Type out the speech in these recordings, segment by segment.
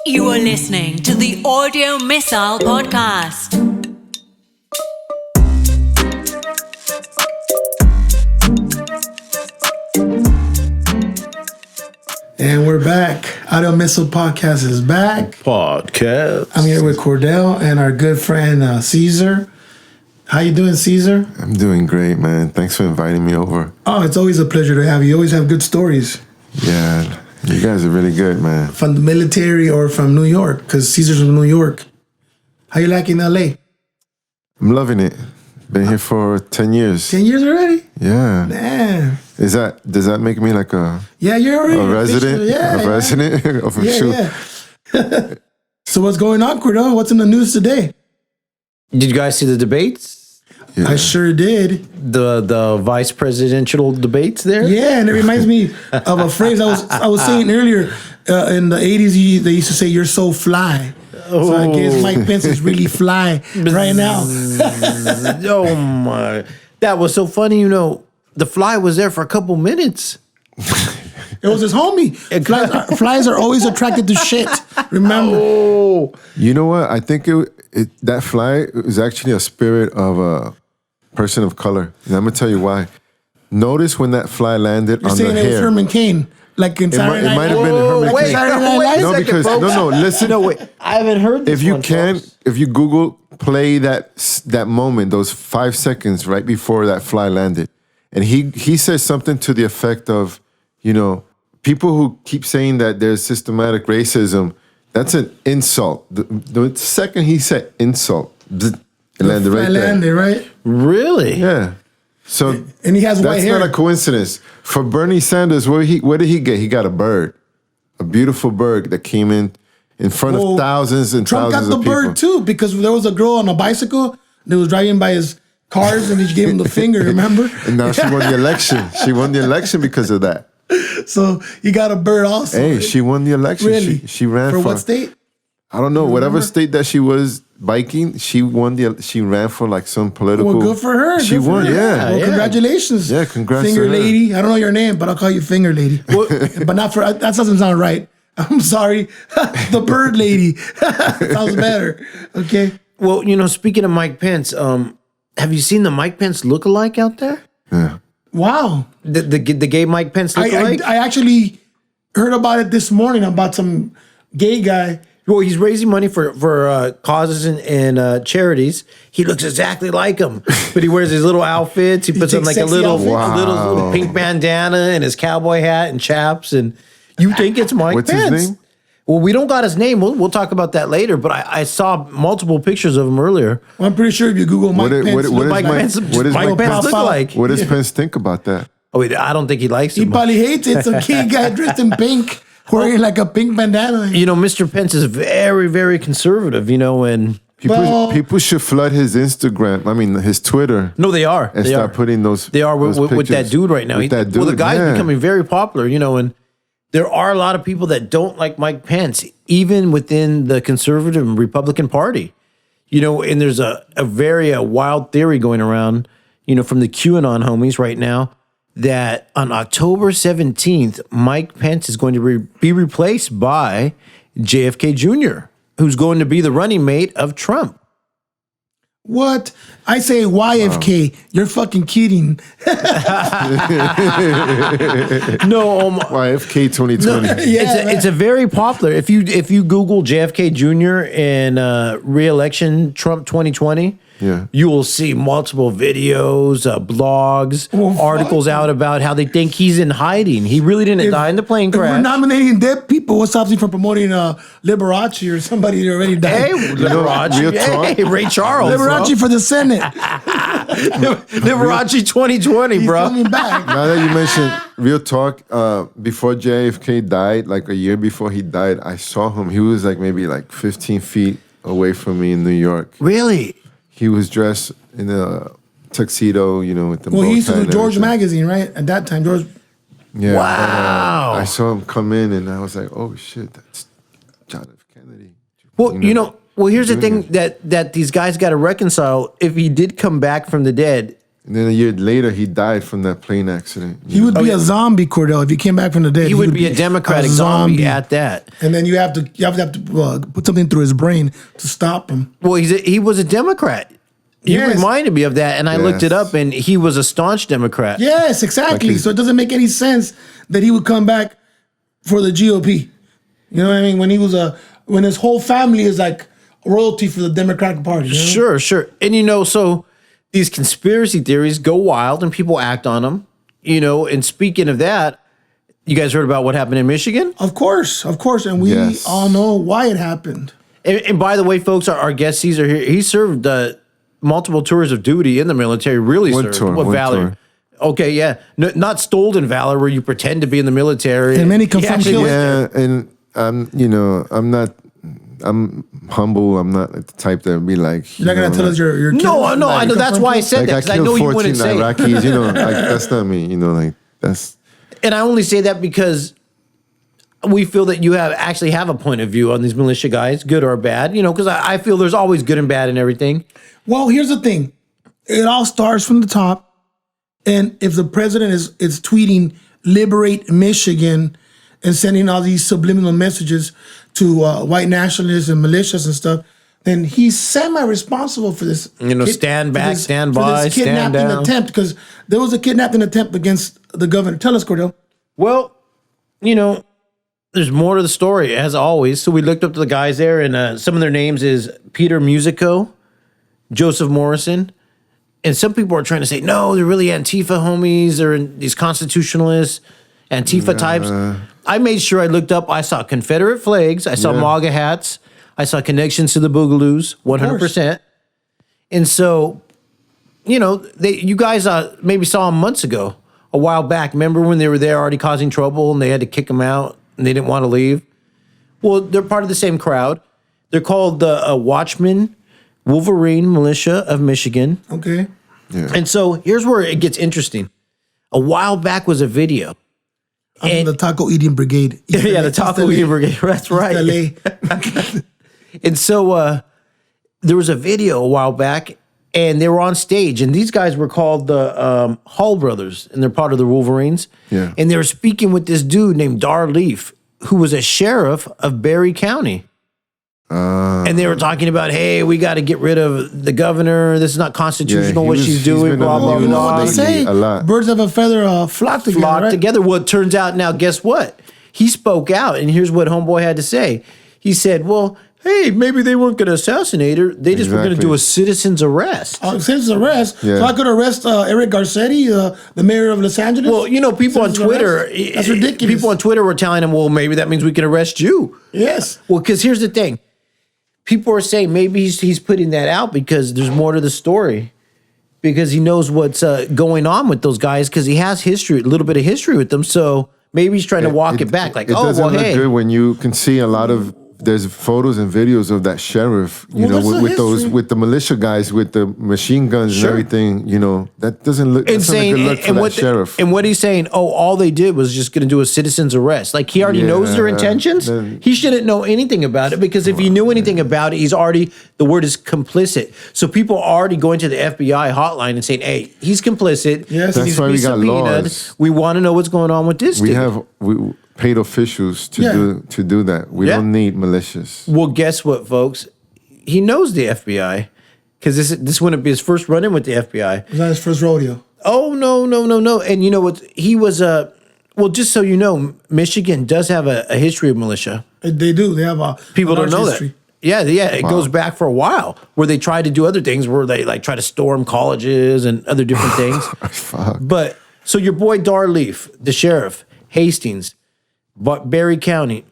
You are listening to the Audio Missile Podcast. And we're back. Audio Missile Podcast is back. Podcast. I'm here with Cordell and our good friend Cesar. How you doing, Cesar? I'm doing great, man. Thanks for inviting me over. Oh, it's always a pleasure to have you. You always have good stories. Yeah, you guys are really good, man. From the military or from New York, because Cesar's from New York. How you liking LA? I'm loving it. Been here for 10 years. 10 years already? Yeah. Man. Does that make me like a You're already a resident? Yeah, a resident? Of a shoe. Yeah. So what's going on, Cordell? What's in the news today? Did you guys see the debates? Yeah. I sure did. The vice presidential debates there? Yeah, and it reminds me of a phrase I was saying earlier. In the 80s, they used to say, "You're so fly." So I guess Mike Pence is really fly right now. Oh my. That was so funny, the fly was there for a couple minutes. It was his homie. Flies are always attracted to shit. Remember? Oh. You know what? I think that fly is actually a spirit of a person of color. And I'm going to tell you why. Notice when that fly landed You're on the saying it was hair. Herman Cain. Like in Saturday It Night might have Live. been Herman wait, Cain. Saturday Night Live? No, because listen. No, wait. I haven't heard this If you one, can, folks. if you Google play that moment, those 5 seconds right before that fly landed, and he says something to the effect of, people who keep saying that there's systematic racism, that's an insult. The second he said insult, it landed right there. landed, right? Really? Yeah. So And he has white that's hair. not a coincidence. For Bernie Sanders, what did he get? He got a bird, a beautiful bird that came in front of thousands and Trump thousands got of the people. bird too, because there was a girl on a bicycle that was driving by his cars and he gave him the finger, remember? And now she won the election. She won the election because of that. So he got a bird also. Hey, she won the election. Really? She ran for what state? I don't know. Whatever state that she was biking, she ran for like some political. Well, good for her. She Good for won, her. yeah. Well, congratulations. Yeah, congrats Finger to her. lady. I don't know your name, but I'll call you Finger Lady. But not for, that doesn't sound right. I'm sorry. The bird lady. Sounds better. Okay. Well, speaking of Mike Pence, have you seen the Mike Pence lookalike out there? Yeah. Wow. The gay Mike Pence lookalike? I actually heard about it this morning about some gay guy. Well, he's raising money for causes and charities. He looks exactly like him, but he wears his little outfits. He puts on takes like a sexy little, outfits? little pink bandana and his cowboy hat and chaps. And you think it's Mike What's Pence? his name? Well, we don't got his name. We'll talk about that later. But I saw multiple pictures of him earlier. Well, I'm pretty sure if you Google Mike Pence, what look is like Pence look like? What does Pence think about that? Oh wait, I don't think he likes he him. probably hates it. Some gay guy dressed in pink, wearing like a pink bandana. Mr. Pence is very, very conservative. And People should flood his Instagram. I mean, his Twitter. no, they are. And They start are. putting those. They are with that pictures dude right now. with that Well, the dude, guy's yeah. becoming very popular, and there are a lot of people that don't like Mike Pence, even within the conservative and Republican Party. And there's a very wild theory going around, from the QAnon homies right now, that on October 17th, Mike Pence is going to be replaced by JFK Jr., who's going to be the running mate of Trump. What? I say YFK. You're fucking kidding. No, YFK 2020. Yeah, it's a very popular. If you Google JFK Jr. and re-election Trump 2020, Yeah. you will see multiple videos, blogs, articles out about how they think he's in hiding. He really didn't die in the plane If we're crash. nominating dead people, what's stopping from promoting Liberace or somebody that already died? Hey, Liberace. real talk. Hey, Ray Charles. Liberace for the Senate. Liberace 2020, He's bro. coming back. Now that you mentioned real talk, before JFK died, like a year before he died, I saw him. He was like maybe like 15 feet away from me in New York. Really? He was dressed in a tuxedo, with the Well, bow he used to tie do and George everything. Magazine, right? At that time, George. Yeah. Wow. I saw him come in, and I was like, "Oh shit, that's John F. Kennedy." Well, well, here's the thing that these guys got to reconcile. If he did come back from the dead, And then a year later, he died from that plane accident. He would be a zombie, Cordell. If he came back from the dead, He would be a Democratic zombie at that. And then you have to put something through his brain to stop him. Well, he was a Democrat. You Yes. reminded me of that, and I looked it up, and he was a staunch Democrat. Yes, exactly. So it doesn't make any sense that he would come back for the GOP. You know what I mean? When his whole family is like royalty for the Democratic Party. You know? Sure. And so these conspiracy theories go wild and people act on them, and speaking of that, you guys heard about what happened in Michigan? Of course. And we all know why it happened. And by the way, folks, our guest Cesar here, he served multiple tours of duty in the military, really One served. tour, What one valor? tour. Okay, yeah. No, not stolen valor where you pretend to be in the military. And many He confirmed actually kills. went there. Yeah, and I'm humble. I'm not the type that would be like. You're not going to tell us your kill? No, I know. That's why I said Like that, I because I killed know you 14 wouldn't say it. Iraqis. Like that's not me. Like that's. And I only say that because we feel that you actually have a point of view on these militia guys, good or bad, because I feel there's always good and bad in everything. Well, here's the thing. It all starts from the top. And if the president is tweeting, liberate Michigan, and sending all these subliminal messages to white nationalists and militias and stuff, then he's semi-responsible for this. Stand back, stand for by, this stand kidnapping down. attempt, because there was a kidnapping attempt against the governor. Tell us, Cordell. Well, there's more to the story, as always. So we looked up the guys there, and some of their names is Peter Musico, Joseph Morrison. And some people are trying to say, no, they're really Antifa homies. They're these constitutionalists, Antifa types. I made sure I looked up. I saw Confederate flags. I saw MAGA hats. I saw connections to the Boogaloos, 100%. And so, you guys maybe saw them months ago, a while back. Remember when they were there already causing trouble and they had to kick them out and they didn't want to leave? Well, they're part of the same crowd. They're called the Watchman Wolverine Militia of Michigan. Okay. Yeah. And so here's where it gets interesting. A while back was a video. The Taco Eating Brigade. Yeah, the Taco Eating Brigade. That's right. LA. And so there was a video a while back, and they were on stage, and these guys were called the Hall Brothers, and they're part of the Wolverines. Yeah. And they were speaking with this dude named Dar Leaf, who was a sheriff of Berry County. And they were talking about, hey, we got to get rid of the governor. This is not constitutional what she's doing, blah, blah, You know what blah. they say? A lot. Birds of a feather flock together. Flocked together. Well, it turns out now, guess what? He spoke out, and here's what Homeboy had to say. He said, well, hey, maybe they weren't going to assassinate her. They just were going to do a citizen's arrest. Citizen's arrest. Yeah. So I could arrest Eric Garcetti, the mayor of Los Angeles. Well, people on Citizen's Twitter, arrest? That's ridiculous. People on Twitter were telling him, well, maybe that means we can arrest you. Yes. Well, because here's the thing. People are saying maybe he's putting that out because there's more to the story. Because he knows what's going on with those guys because he has history, a little bit of history with them. So maybe he's trying to walk it back. Like, it oh, doesn't well, look hey. good when you can see a lot of. There's photos and videos of that sheriff, that's the history. with the militia guys with the machine guns and everything. That doesn't look Insane. That's not a good look for that sheriff. And what he's saying, all they did was just going to do a citizen's arrest. Like he already knows their intentions. He shouldn't know anything about it because if he knew anything about it, the word is complicit. So people are already going to the FBI hotline and saying, hey, he's complicit. Yes. He That's needs to why be we got subpoenaed. laws. We want to know what's going on with this we dude. have officials to do that. We don't need militias. Well, guess what, folks? He knows the FBI because this wouldn't be his first run-in with the FBI. It's not his first rodeo. Oh, no. And you know what? He was well, just so you know, Michigan does have a history of militia. They do. They have a People don't know history. that. Yeah, it goes back for a while where they tried to do other things where they like try to storm colleges and other different things. Fuck. But so your boy Dar Leaf, the sheriff, Hastings, but Berry County,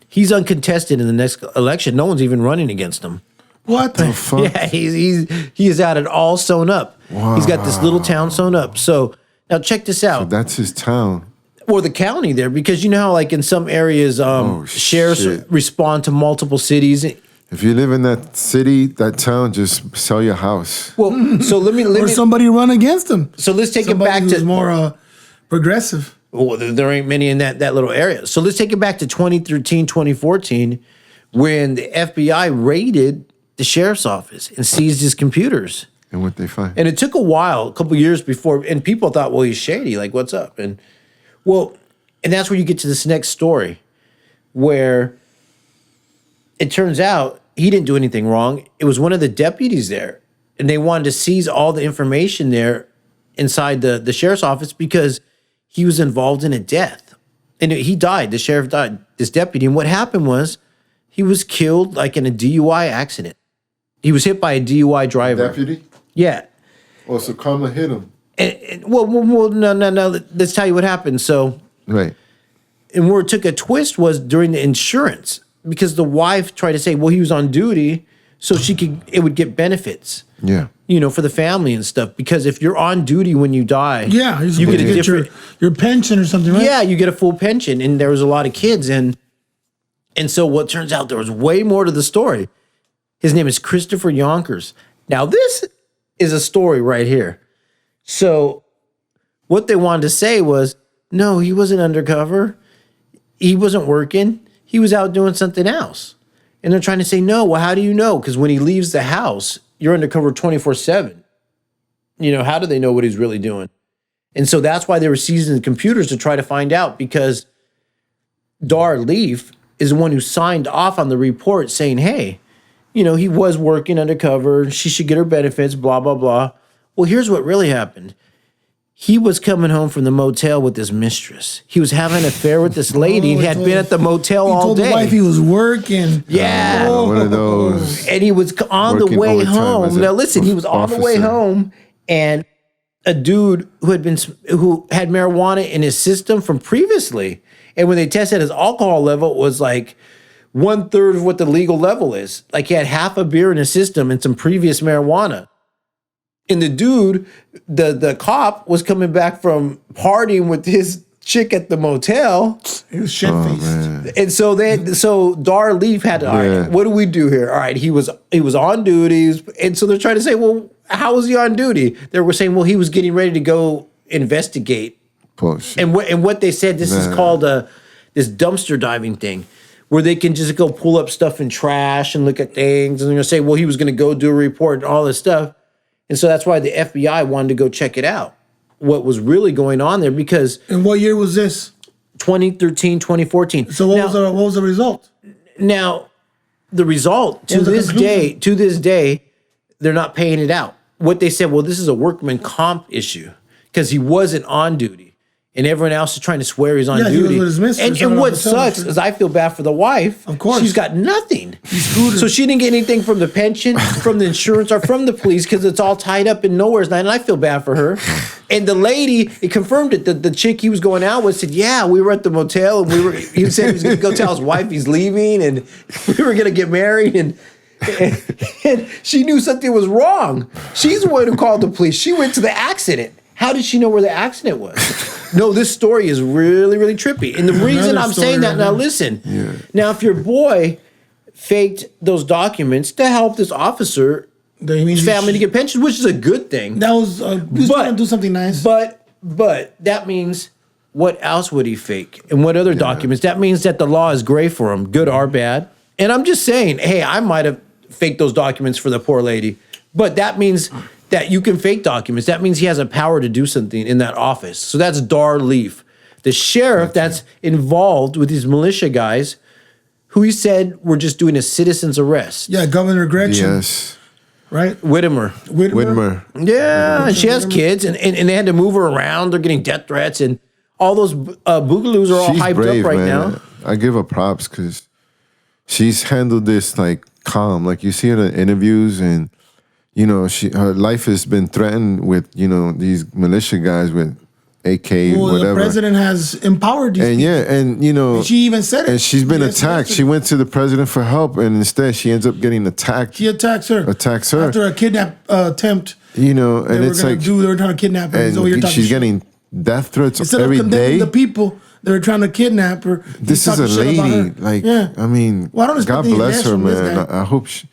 he's uncontested in the next election. No one's even running against him. What the Fuck. Yeah, he is out it all sewn up. He's got this little town sewn up. So now check this out. That's his town. Or the county there, because you know how like in some areas, sheriffs shit. respond to multiple cities. If you live in that city, that town, just sell your house. Well, so let me Or somebody run against them. so let's take Somebody it back who's to more progressive. well, there ain't many in that little area. So let's take it back to 2013, 2014, when the FBI raided the sheriff's office and seized his computers. And what they find. And it took a while, a couple years before, and people thought, well, he's shady. Like, what's up? And that's where you get to this next story where it turns out he didn't do anything wrong. It was one of the deputies there, and they wanted to seize all the information there inside the sheriff's office because he was involved in a death. And he died. The sheriff died, this deputy. And what happened was he was killed like in a DUI accident. He was hit by a DUI driver. Deputy? Yeah. Oh, so karma hit him. Well, no. Let's tell you what happened. So, Right. and where it took a twist was during the insurance, because the wife tried to say, well, he was on duty, so it would get benefits. Yeah. For the family and stuff. Because if you're on duty when you die, Yeah, you get a different your pension or something, right? Yeah, you get a full pension, and there was a lot of kids, and so what turns out there was way more to the story. His name is Christopher Yonkers. Now this is a story right here. So what they wanted to say was, no, he wasn't undercover. He wasn't working. He was out doing something else. And they're trying to say, no, well, how do you know? Because when he leaves the house, you're undercover 24/7. How do they know what he's really doing? And so that's why they were seizing the computers to try to find out, because Dar Leaf is the one who signed off on the report saying, hey, he was working undercover. She should get her benefits, blah, blah, blah. Well, here's what really happened. He was coming home from the motel with his mistress. He was having an affair with this lady. He had been at the motel all day. He told the wife he was working. Yeah. One of those. And he was on the way home. Now listen, he was on the way home, and a dude who had marijuana in his system from previously, and when they tested his alcohol level, it was like 1/3 of what the legal level is. Like he had half a beer in his system and some previous marijuana. And the dude, the cop, was coming back from partying with his chick at the motel. He was shit-faced. And so Dar Leaf had to, all right, what do we do here? All right, he was on duty. And so they're trying to say, well, how was he on duty? They were saying, well, he was getting ready to go investigate. Bullshit. And what they said, this is called this dumpster diving thing, where they can just go pull up stuff in trash and look at things. And they're going to say, well, he was going to go do a report and all this stuff. And so that's why the FBI wanted to go check it out, what was really going on there, because... And what year was this? 2013, 2014. So what was the result? Now, the result, to this day, they're not paying it out. What they said, well, this is a workman comp issue, because he wasn't on duty. And everyone else is trying to swear he's on duty. He was with his mistress. And what sucks is I feel bad for the wife. Of course. She's got nothing. So she didn't get anything from the pension, from the insurance, or from the police, because it's all tied up in nowhere. And I feel bad for her. And the lady, it confirmed it. The chick he was going out with said, yeah, we were at the motel, and he said he was going to go tell his wife he's leaving, and we were going to get married, and she knew something was wrong. She's the one who called the police. She went to the accident. How did she know where the accident was? No, this story is really, really trippy. And the reason I'm saying that, now listen. Yeah. Now, if your boy faked those documents to help this officer's family to get pension, which is a good thing. That was, he was trying to do something nice. But that means, what else would he fake? And what other documents? That means that the law is gray for him, good or bad. And I'm just saying, hey, I might have faked those documents for the poor lady. But that means that you can fake documents. That means he has a power to do something in that office. So that's Dar Leaf. The sheriff that's involved with these militia guys, who he said were just doing a citizen's arrest. Yeah, Governor Gretchen. Yes. Right? Whitmer. Yeah, and she has kids, and they had to move her around. They're getting death threats, and all those boogaloos are all hyped up right now. I give her props, because she's handled this like calm. Like you see her in interviews, and her life has been threatened with, these militia guys with AK, whatever. The president has empowered these people. And she even said it. And she's been attacked. She went to the president for help, and instead she ends up getting attacked. She attacks her. After a kidnap attempt. And it's like... they were trying to kidnap her. And she's getting death threats Instead every of condemning day. the people that were trying to kidnap her. This is a lady. Like, I mean, God bless her, man. I hope she...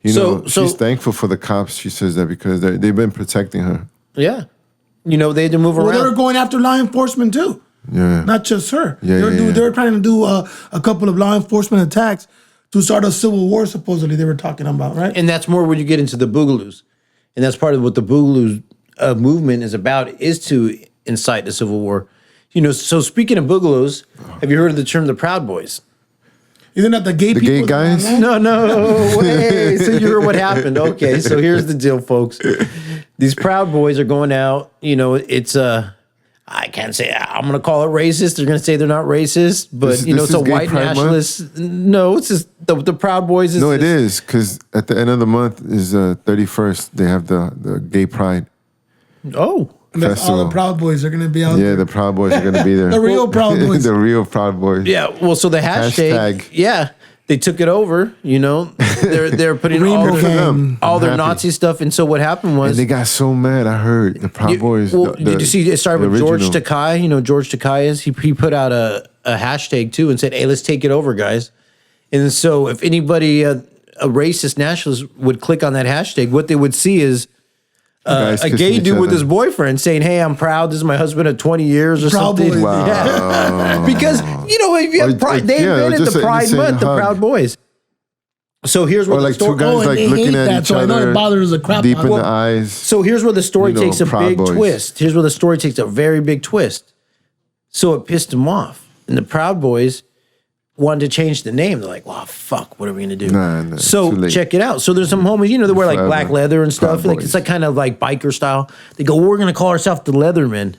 she's thankful for the cops. She says that because they've been protecting her. Yeah. They had to move around. They were going after law enforcement too. Yeah. Not just her. They were trying to do a couple of law enforcement attacks to start a civil war, supposedly they were talking about, right? And that's more when you get into the boogaloos. And that's part of what the Boogaloo movement is about, is to incite the Civil War. So speaking of Boogaloos, have you heard of the term the Proud Boys? Isn't that the gay The people? gay guys? No way. So you heard what happened. Okay, so here's the deal, folks. These Proud Boys are going out. It's I can't say, I'm going to call it racist. They're going to say they're not racist, but This it's a is Gay white Pride Month? nationalist. No, it's just the Proud Boys. No, it is, because at the end of the month is 31st. They have the Gay Pride Oh, And that's all the Festival. Proud Boys are going to be out Yeah, there. the Proud Boys are going to be there. The real Proud Boys. The real Proud Boys. yeah. Well, so the hashtag. Yeah, they took it over. They're putting all Rainbow their, Gang. all their I'm happy. Nazi stuff. And so what happened was And they got so mad. I heard the Proud Boys. Well, did you see it started the with George original. Takei? George Takei is he put out a hashtag too and said, "Hey, let's take it over, guys." And so if anybody a racist nationalist would click on that hashtag, what they would see is Guys a kissing gay each dude with other. his boyfriend saying, "Hey, I'm proud. This is my husband of 20 years or Proud something." Boys. Wow. Yeah. Because if you have Or- Pride, they yeah, or invented just the a Pride insane Month, the hug. Proud Boys. So here's what Or the like story. two guys and like they looking hate at that, each so I know other it bothers the crap deep out in of the them. eyes. So here's where the story takes a Proud big Boys. twist. Here's where the story takes a very big twist. So it pissed them off. And the Proud Boys wanted to change the name. They're like, well, fuck, what are we going to do? Nah, so too late. check it out. So there's some homies, they wear like Forever. black leather and stuff. Proud Like, Boys. it's like kind of like biker style. They go, we're going to call ourselves the Leathermen.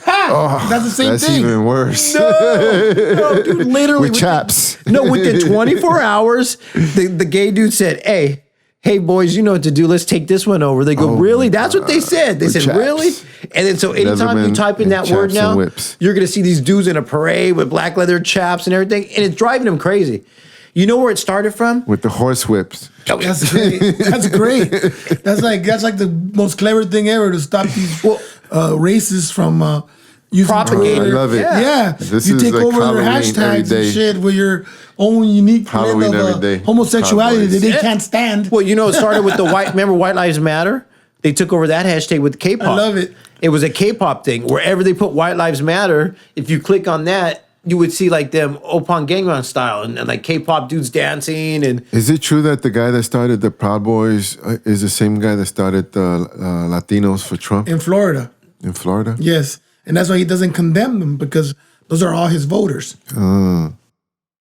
That's the same That's thing. even worse. No, dude, literally. With chaps. Within 24 hours, the gay dude said, hey, boys, you know what to do. Let's take this one over. They go, really? That's what they said. They With said, chaps. really? And then so anytime you Leatherman type in and that word chaps and now, whips. you're going to see these dudes in a parade with black leather chaps and everything. And it's driving them crazy. You know where it started from? With the horse whips. That's great. That's great. That's like the most clever thing ever to stop these racists from using Propagating. Twitter. I love it. Yeah, This you is take like over their Halloween every hashtags day. and shit with your own unique Halloween blend of every day. homosexuality Proud that Boys. they can't stand. Well, it started with remember White Lives Matter? They took over that hashtag with K-pop. I love it. It was a K-pop thing. Wherever they put White Lives Matter, if you click on that, you would see like them Oppan Gangnam style and like K-pop dudes dancing and Is it true that the guy that started the Proud Boys is the same guy that started the Latinos for Trump In Florida, in Florida? yes, and that's why he doesn't condemn them because those are all his voters.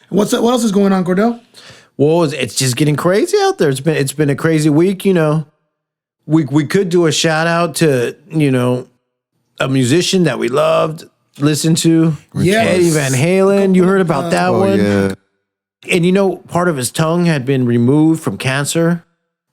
What else is going on, Cordell? well, it's just getting crazy out there. It's been a crazy week, We could do a shout out to, a musician that we loved, listened to, Yes. Eddie Van Halen. You heard about that Oh, one? yeah. And part of his tongue had been removed from cancer.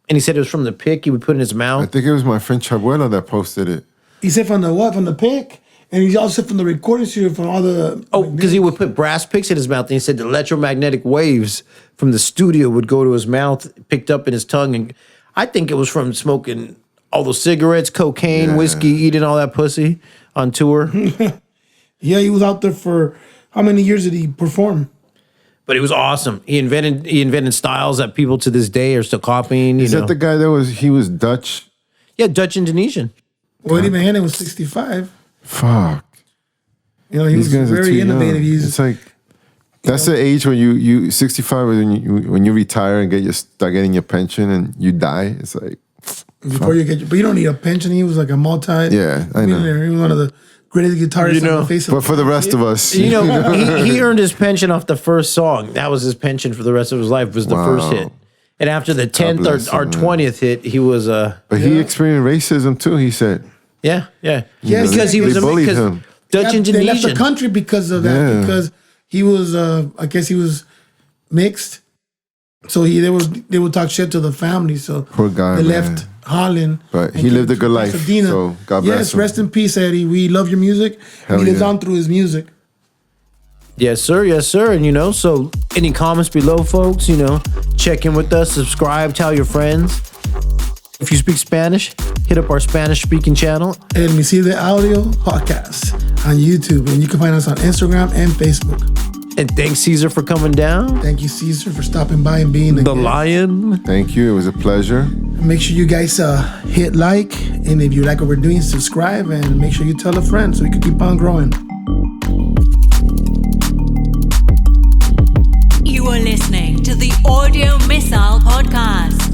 And he said it was from the pick he would put in his I mouth. think it was my friend Chabuelo that posted it. He said from the what? From the pick, and he also said from the recording studio from all the. Oh, because he would put brass picks in his mouth. And he said the electromagnetic waves from the studio would go to his mouth, picked up in his tongue. And I think it was from smoking all those cigarettes, cocaine, whiskey, eating all that pussy on tour. Yeah, he was out there for how many years did he perform? But it was awesome. He invented styles that people to this day are still copying. Is that the guy that was Dutch? Yeah, Dutch Indonesian. Well, Eddie Van Halen was 65. Fuck. He These was guys are very too innovative. young. He's It's like that's the age when you 65 when you retire and start getting your pension and you die. It's like before you get, but you don't need a pension. He was like a multi. Yeah, I know. millionaire. He was one of the greatest guitarists on the face of But for the rest of us, He earned his pension off the first song. That was his pension for the rest of his life, was the first hit. And after the 10th bless or him, man. 20th hit, he was but he experienced racism too. He said, yeah. Yes, because he they was bullied because him. Dutch They left the Indonesian. country because of that. Yeah. Because he was, I guess he was mixed. So they would talk shit to the family. So Poor guy, they man. left Holland. But and he came lived a to good life, Pasadena. so God bless Yes, him. rest in peace, Eddie. We love your music. Hell He lives yeah. on through his music. Yes, sir. And so any comments below, folks, check in with us, subscribe, tell your friends. If you speak Spanish, hit up our Spanish speaking channel. And we see the audio podcast on YouTube. And you can find us on Instagram and Facebook. And thanks, Cesar, for coming down. Thank you, Cesar, for stopping by and being The guest. Lion. thank you. It was a pleasure. Make sure you guys hit like. And if you like what we're doing, subscribe. And make sure you tell a friend so we can keep on growing. You are listening to the Audio Missile Podcast.